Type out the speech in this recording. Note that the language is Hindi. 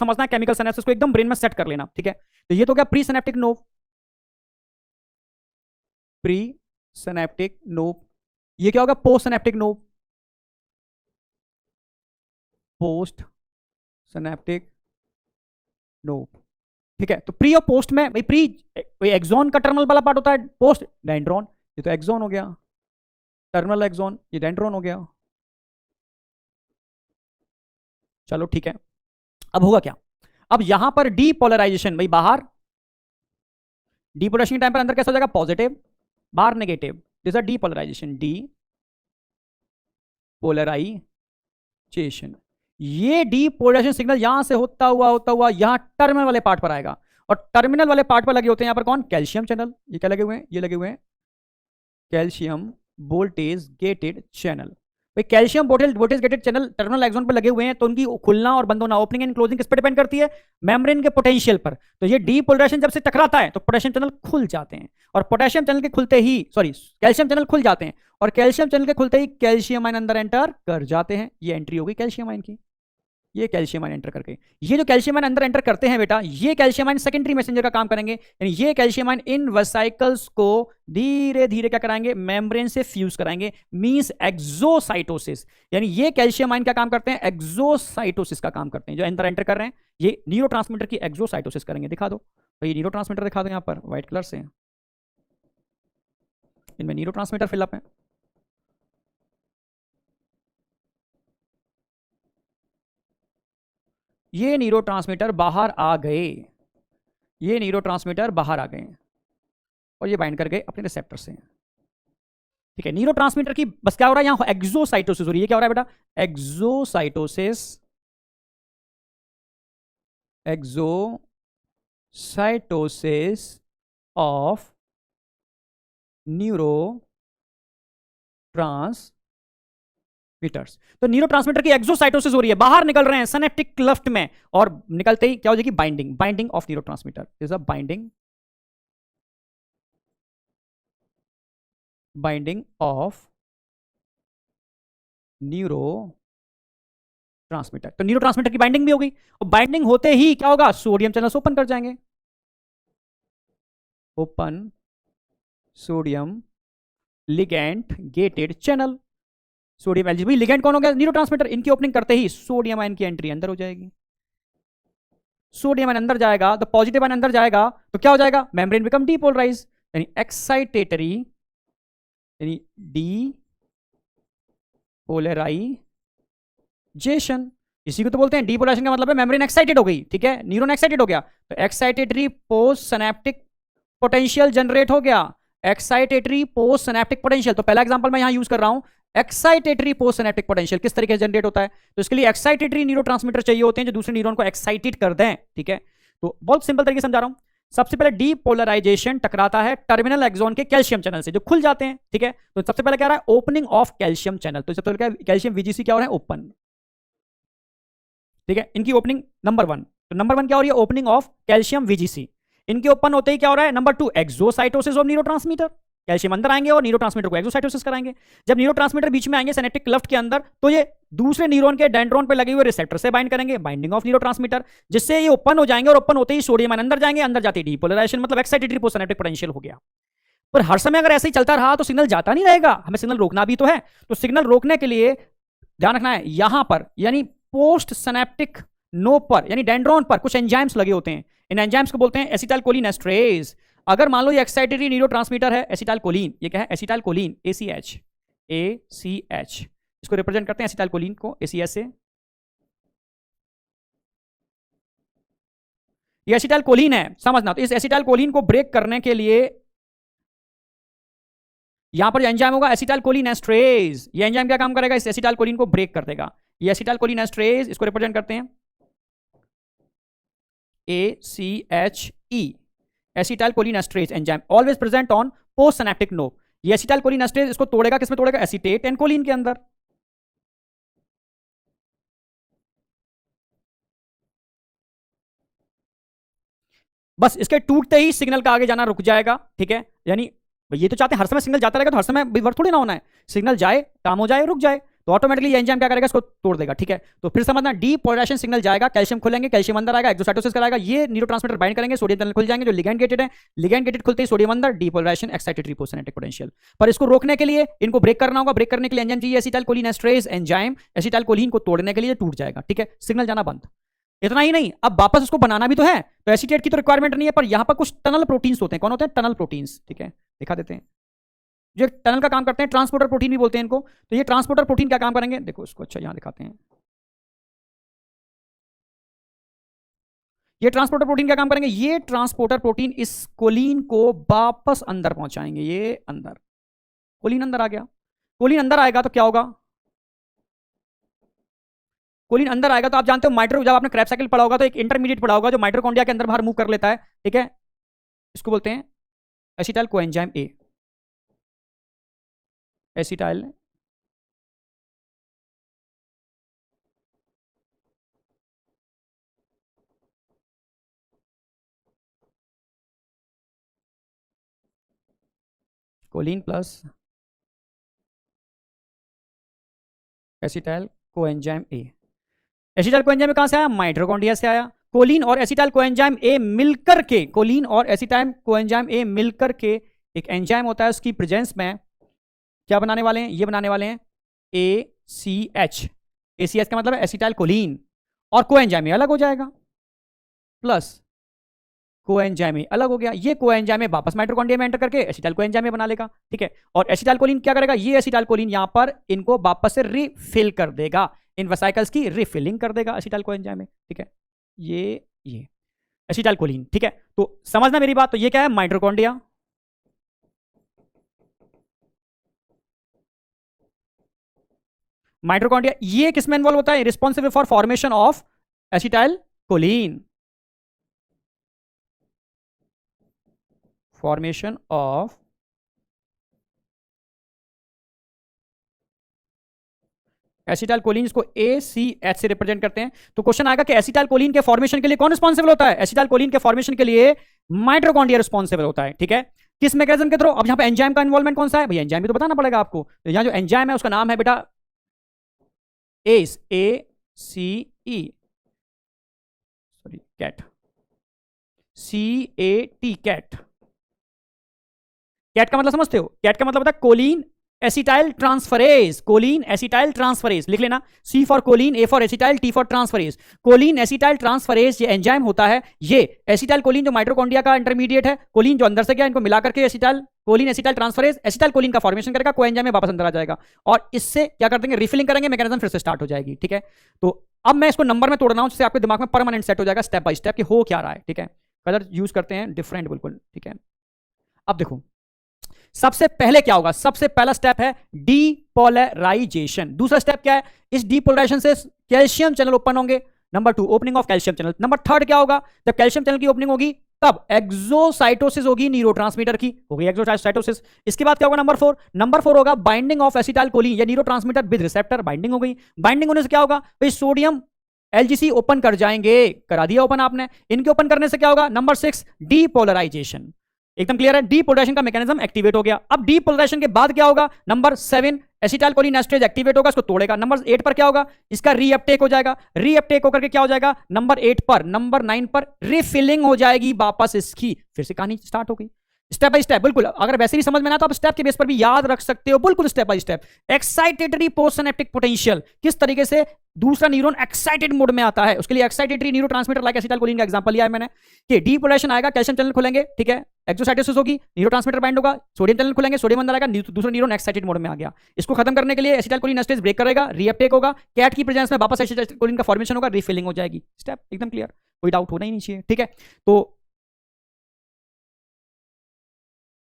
समझना है केमिकल सिनेप्सिस को एकदम ब्रेन में सेट कर लेना, ठीक है। तो ये तो क्या presynaptic knob, presynaptic knob. ये क्या होगा postsynaptic knob, postsynaptic knob, ठीक है। तो प्री और पोस्ट में भाई प्री एक्सॉन का टर्मिनल वाला पार्ट होता है, पोस्ट डेंड्रॉन, ये तो एक्सॉन हो गया, टर्मिनल एक्सॉन, ये डेंड्रॉन हो गया। चलो ठीक है, अब होगा क्या, अब यहां पर डीपोलराइजेशन भाई बाहर, डीपोलराइजेशन टाइम पर अंदर कैसा हो जाएगा पॉजिटिव, बाहर negative, this are depolarisation, depolarisation. ये डीपोलराइजेशन सिग्नल यहां से होता हुआ यहां टर्मिनल वाले पार्ट पर आएगा, और टर्मिनल वाले पार्ट पर लगे होते हैं यहां पर कौन, कैल्शियम चैनल, ये क्या लगे हुए हैं, ये लगे हुए हैं कैल्शियम वोल्टेज गेटेड चैनल। भाई calcium voltage gated channel terminal axon पर लगे हुए हैं, तो उनकी खुलना और बंद होना, ओपनिंग एंड क्लोजिंग किस पर डिपेंड करती है, मेम्ब्रेन के पोटेंशियल पर। तो ये डीपोलराइजेशन जब से टकराता है तो पोटेशियम चैनल खुल जाते हैं, और पोटेशियम चैनल के खुलते ही कैल्शियम चैनल खुल जाते हैं, और कैल्शियम चैनल के खुलते ही कैल्शियम आयन अंदर एंटर कर जाते हैं। ये एंट्री होगी कैल्शियम आयन की, ये कैल्शियम आयन एंटर करके, ये जो कैल्शियम आयन अंदर एंटर करते हैं बेटा, ये कैल्शियम आयन सेकेंडरी मैसेंजर का काम करेंगे, यानी ये कैल्शियम आयन इन वेसिकल्स को धीरे धीरे क्या कराएंगे, मेम्ब्रेन से फ्यूज कराएंगे, मींस एक्सोसाइटोसिस। यानी ये कैल्शियम आयन क्या काम करते हैं, एक्सोसाइटोसिस का काम करते हैं, जो अंदर एंटर कर रहे हैं ये न्यूरोट्रांसमीटर की एक्सोसाइटोसिस करेंगे। दिखा दो भाई, न्यूरोट्रांसमीटर दिखा दो यहां पर व्हाइट कलर से, इनमें न्यूरोट्रांसमीटर फिलअप है। ये न्यूरोट्रांसमीटर बाहर आ गए, ये न्यूरोट्रांसमीटर बाहर आ गए और ये बाइंड कर गए अपने रिसेप्टर से, ठीक है। न्यूरोट्रांसमीटर की बस क्या हो रहा है यहां, एक्सोसाइटोसिस हो रही है। क्या हो रहा है बेटा, एक्सोसाइटोसिस, एक्सोसाइटोसिस ऑफ न्यूरोट्रांसमीटर्स। तो न्यूरोट्रांसमीटर की एक्सोसाइटोसिस हो रही है, बाहर निकल रहे हैं सिनेप्टिक क्लेफ्ट में, और निकलते ही क्या हो जाएगी, binding, binding of neurotransmitter is a binding of neurotransmitter. तो न्यूरोट्रांसमीटर की बाइंडिंग भी हो गई, और बाइंडिंग होते ही क्या होगा, सोडियम चैनल्स ओपन कर जाएंगे, open sodium ligand gated channel. Sodium एल्जिबी लिगैंड कौन हो गया, न्यूरोट्रांसमीटर, इनकी ओपनिंग करते ही सोडियम आयन की एंट्री अंदर हो जाएगी, सोडियम आयन अंदर जाएगा तो पॉजिटिव आयन अंदर जाएगा तो क्या हो जाएगा, मेम्ब्रेन बिकम डीपोलराइज, यानी एक्साइटेटरी, यानी डीपोलराइजेशन। इसी को तो बोलते हैं डीपोलराइजेशन का मतलब है मेम्ब्रेन एक्साइटेड हो गई, ठीक है, न्यूरॉन एक्साइटेड हो गया, तो excitatory post synaptic potential generate हो गया, एक्साइटेटरी पोस्ट सिनेप्टिक पोटेंशियल। तो पहला एग्जांपल मैं यहां यूज कर रहा हूं, एक्साइटेटरी पोस्ट सिनेप्टिक पोटेंशियल किस तरीके से जनरेट होता है, तो इसके लिए एक्साइटेटरी न्यूरोट्रांसमीटर चाहिए होते हैं जो दूसरे न्यूरॉन को एक्साइटेड कर दें, ठीक है। तो बहुत सिंपल तरीके से समझा रहा हूं, सबसे पहले डीपोलराइजेशन टकराता है टर्मिनल एक्सॉन के कैल्शियम चैनल से जो खुल जाते हैं, ठीक है। तो सबसे पहले क्या रहा है, ओपनिंग ऑफ कैल्शियम चैनल, तो सबसे पहले कैल्शियम वीजीसी क्या हो रहा है, ओपन, ठीक है, इनकी ओपनिंग नंबर 1। तो नंबर 1 क्या हो रही है, ओपनिंग ऑफ कैल्शियम वीजीसी। इनके ओपन होते ही क्या हो रहा है, number 2 exocytosis of neurotransmitter, calcium अंदर आएंगे और न्यूरोट्रांसमीटर को एक्सोसाइटोसिस कराएंगे। जब न्यूरोट्रांसमीटर बीच में आएंगे सिनेप्टिक क्लेफ्ट के अंदर, तो ये दूसरे न्यूरॉन के डेंड्रॉन पे लगे हुए रिसेप्टर से बाइंड करेंगे, बाइंडिंग ऑफ न्यूरोट्रांसमीटर, जिससे ये ओपन हो जाएंगे, और ओपन होते ही सोडियम अंदर जाएंगे, अंदर जाते ही डीपोलराइजेशन, मतलब एक्साइटेटरी पोस्ट सिनेप्टिक पोटेंशियल हो गया। पर हर समय अगर ऐसे ही चलता रहा तो सिग्नल जाता नहीं रहेगा, हमें सिग्नल रोकना भी तो है। तो सिग्नल रोकने के लिए ध्यान रखना है, यहां पर यानी पोस्ट सिनेप्टिक नोब पर, यानी डेंड्रॉन पर कुछ एंजाइम्स लगे होते हैं, इन एंजाइम्स को बोलते हैं एसिटाइलकोलिनेस्ट्रेज। अगर मान लो ये एक्साइटेटरी न्यूरोट्रांसमीटर है एसिटाइलकोलिन, ये क्या है, एसिटाइलकोलिन, ACH, इसको रिप्रेजेंट करते हैं एसिटाइलकोलिन को ACH से, ये एसिटाइलकोलिन है, समझना। तो इस एसिटाइलकोलिन को ब्रेक करने के लिए यहां पर एंजाइम होगा एसिटाइलकोलिनेस्ट्रेज, ये एंजाइम क्या काम करेगा, इस एसिटाइलकोलिन को ब्रेक कर देगा, ये एसिटाइलकोलिनेस्ट्रेज, इसको रिप्रेजेंट करते हैं ACHE, acetylcholinesterase enzyme, always present on post synaptic knob. ये एसिटाइलकोलिनेस्ट्रेज इसको तोड़ेगा, किसमें तोड़ेगा, एसीटेट एंड कोलिन के अंदर। बस इसके टूटते ही सिग्नल का आगे जाना रुक जाएगा, ठीक है। यानी ये तो चाहते हैं हर समय सिग्नल जाता रहेगा, तो हर समय वर्क थोड़ी ना होना है, सिग्नल जाए, काम हो जाए, रुक जाए। तो ऑटोमेटिकली ये एंजाइम क्या करेगा, इसको तोड़ देगा। ठीक है, तो फिर समझना, डीपोलराइजेशन सिग्नल जाएगा, कैल्शियम खुलेंगे, कैल्शियम अंदर आएगा, एक्सोसाइटोसिस कराएगा, ये न्यूरोट्रांसमीटर बाइंड करेंगे, सोडियम चैनल खुल जाएंगे जो लिगैंड गेटेड है, लिगैंड गेटेड खुलते ही सोडियम अंदर, डीपोलराइजेशन, एक्साइटेटरी पोस्टसिनेप्टिक पोटेंशियल। पर इसको रोकने के लिए इनको ब्रेक करना होगा, ब्रेक करने के लिए एंजाइम चाहिए, एसिटाइलकोलिनेस्टरेज एंजाइम, एसिटाइलकोलिन को तोड़ने के लिए टूट जाएगा। ठीक है, सिग्नल जाना बंद। इतना ही नहीं, अब वापस उसको बनाना भी तो है, तो एसीटेट की तो रिक्वायरमेंट नहीं है, पर यहां पर कुछ टनल प्रोटीन्स होते हैं। कौन होते हैं? Tunnel proteins. ठीक है, दिखा देते हैं, जो टनल का काम करते हैं, ट्रांसपोर्टर प्रोटीन भी बोलते हैं इनको। तो ये ट्रांसपोर्टर प्रोटीन क्या काम करेंगे, देखो इसको अच्छा यहां दिखाते हैं। ये ट्रांसपोर्टर प्रोटीन क्या काम करेंगे, ये ट्रांसपोर्टर प्रोटीन इस कोलिन को वापस अंदर पहुंचाएंगे। ये अंदर कोलिन अंदर आ गया, कोलिन अंदर आएगा तो क्या होगा, कोलिन अंदर आएगा तो आप जानते हो माइट्रो, जब आपने क्रेब्स साइकिल पढ़ा होगा तो एक इंटरमीडिएट पढ़ा होगा जो माइटोकॉन्ड्रिया के अंदर बाहर मूव कर लेता है। ठीक है, इसको बोलते हैं acetyl coenzyme A, acetyl choline plus acetyl coenzyme A. Acetyl coenzyme कहां से आया, माइटोकॉन्ड्रिया से आया। कोलिन और एसिटाइल कोएंजाइम ए मिलकर के, कोलिन और एसिटाइल कोएंजाइम ए मिलकर के एक एंजाइम होता है, उसकी प्रेजेंस में क्या बनाने वाले हैं, ये बनाने वाले हैं ACH। ACH का मतलब है एसिटाइल कोलिन, और कोएंजाइम ए अलग हो जाएगा, प्लस कोएंजाइम ए अलग हो गया। ये कोएंजाइम ए वापस माइटोकॉन्ड्रिया में एंटर करके एसिटाइल कोएंजाइम ए बना लेगा। ठीक है, और एसिटाइल कोलिन क्या करेगा, ये एसिटाइल कोलिन यहां पर इनको वापस से रिफिल कर देगा, इन वेसिकल्स की रिफिलिंग कर देगा एसिटाइल कोएंजाइम में। ठीक है, ये एसिटाइल कोलिन। ठीक है, तो समझना मेरी बात, तो ये क्या है, माइटोकॉन्ड्रिया, माइटोकॉन्ड्रिया ये किसमें इन्वॉल्व होता है, responsible for formation of acetyl choline, formation of acetyl choline, इसको ACH से रिप्रेजेंट करते हैं। तो क्वेश्चन आएगा कि एसिटाइल कोलिन के फॉर्मेशन के लिए कौन रिस्पॉन्सिबल होता है, एसिटाइल कोलिन के फॉर्मेशन के लिए माइटोकॉन्ड्रिया रिस्पॉन्सिबल होता है। ठीक है, किस मैकेनिज्म के थ्रू, अब यहां पे एंजाइम का इन्वॉल्वमेंट कौन सा है, भैया एंजाइम भी तो बताना पड़ेगा आपको। तो यहां जो एंजाइम है उसका नाम है बेटा ACE, sorry cat, CAT, cat. Cat का मतलब समझते हो, कैट का मतलब होता है choline acetyl transferase, choline acetyl transferase लिख लेना, C for choline, A for acetyl, T for transferase. Choline acetyl transferase ये एंजाइम होता है, ये एसिटाइल कोलिन जो माइटोकॉन्ड्रिया का इंटरमीडिएट है, कोलिन जो अंदर से गया, इनको मिलाकर के acetyl choline acetyl transferase acetyl choline का फॉर्मेशन करेगा, कोएंजाइम में वापस अंदर आ जाएगा, और इससे क्या कर देंगे, रिफिलिंग करेंगे, मैकेनिज्म फिर से स्टार्ट हो जाएगी। ठीक है, तो अब मैं इसको नंबर में तोड़ रहा हूं जिससे आपके दिमाग में परमानेंट सेट हो जाएगा, स्टेप बाय स्टेप कि हो क्या रहा है। ठीक है, कलर यूज करते हैं डिफरेंट बिल्कुल। ठीक है, अब देखो सबसे पहले क्या होगा, सबसे पहला स्टेप है डीपोलराइजेशन। दूसरा स्टेप क्या है, इस डीपोलराइजेशन से कैल्शियम चैनल ओपन होंगे, number 2 opening of calcium channel. Number 3 क्या होगा, जब कैल्शियम चैनल की ओपनिंग होगी तब एक्सोसाइटोसिस होगी, न्यूरोट्रांसमीटर की होगी एक्सोसाइटोसिस। इसके बाद क्या होगा, नंबर 4 होगा बाइंडिंग ऑफ एसिटाइल कोलिन या न्यूरोट्रांसमीटर विद रिसेप्टर, बाइंडिंग हो गई। बाइंडिंग होने से क्या होगा भाई, सोडियम LGC ओपन कर जाएंगे, करा दिया ओपन आपने। इनके ओपन करने से क्या होगा, नंबर 6 डीपोलराइजेशन। एकदम क्लियर है, डीपोलराइजेशन का मैकेनिज्म एक्टिवेट हो गया। अब डीपोलराइजेशन के बाद क्या होगा, नंबर 7 एसिटाइल कोलिनेस्टरेज एक्टिवेट होगा, इसको तोड़ेगा। नंबर 8 पर क्या होगा, इसका रीअपटेक हो जाएगा, रीअपटेक होकर के क्या हो जाएगा, नंबर 8 पर, नंबर 9 पर रिफिलिंग हो जाएगी वापस इसकी, फिर से कहानी स्टार्ट हो गई स्टेप बाय स्टेप। बिल्कुल, अगर वैसे भी समझ में ना तो आप स्टेप के बेस पर भी याद रख सकते हो, बिल्कुल step by step. Excitatory postsynaptic potential, किस तरीके से दूसरा न्यूरॉन एक्साइटेड मोड में आता है, उसके लिए एक्साइटेटरी न्यूरोट्रांसमीटर लाइक एसिटाइलकोलिन का एग्जांपल लिया है मैंने, कि डीपोलराइजेशन आएगा, कैल्शियम चैनल खुलेंगे, ठीक है, एक्सोसाइटोसिस होगी, न्यूरोट्रांसमीटर बाइंड होगा, सोडियम चैनल खुलेंगे, सोडियम अंदर आएगा, दूसरा न्यूरॉन एक्साइटेड मोड में आ गया। इसको खत्म करने के लिए एसिटाइलकोलिनेस्टरेज ब्रेक करेगा, रीअपटेक होगा, कैट की प्रेजेंस में वापस एसिटाइलकोलिन का फॉर्मेशन होगा, रिफिलिंग हो जाएगी। स्टेप एकदम क्लियर, कोई डाउट होना ही नहीं चाहिए। ठीक है, तो